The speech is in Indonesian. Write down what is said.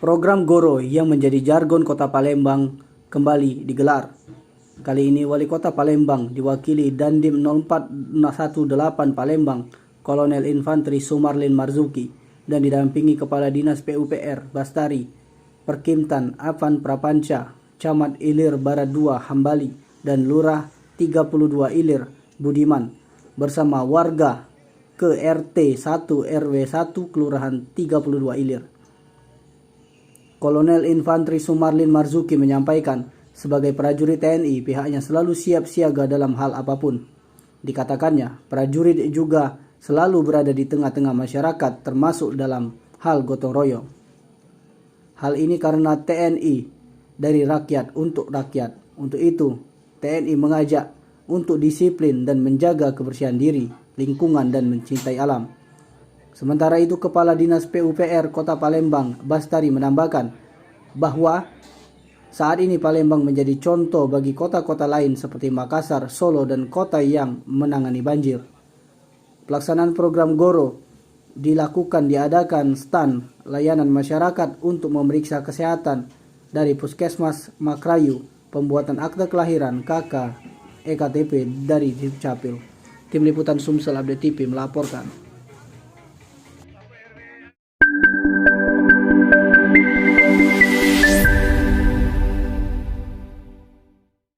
Program Goro yang menjadi jargon Kota Palembang kembali digelar. Kali ini Wali Kota Palembang diwakili Dandim 0418 Palembang, Kolonel Infanteri Sumarlin Marzuki, dan didampingi Kepala Dinas PUPR Bastari, Perkimtan Afan Prapanca, Camat Ilir Barat 2 Hambali, dan Lurah 32 Ilir Budiman, bersama warga ke RT 1 RW 1 Kelurahan 32 Ilir. Kolonel Infanteri Sumarlin Marzuki menyampaikan, sebagai prajurit TNI, pihaknya selalu siap siaga dalam hal apapun. Dikatakannya, prajurit juga selalu berada di tengah-tengah masyarakat, termasuk dalam hal gotong royong. Hal ini karena TNI dari rakyat untuk rakyat. Untuk itu, TNI mengajak untuk disiplin dan menjaga kebersihan diri, lingkungan, dan mencintai alam. Sementara itu, Kepala Dinas PUPR Kota Palembang Bastari menambahkan bahwa saat ini Palembang menjadi contoh bagi kota-kota lain seperti Makassar, Solo, dan kota yang menangani banjir. Pelaksanaan program Goro diadakan stand layanan masyarakat untuk memeriksa kesehatan dari Puskesmas Makrayu, pembuatan akte kelahiran, KK, EKTP dari Dukcapil. Tim Liputan Sumsel Update TV melaporkan.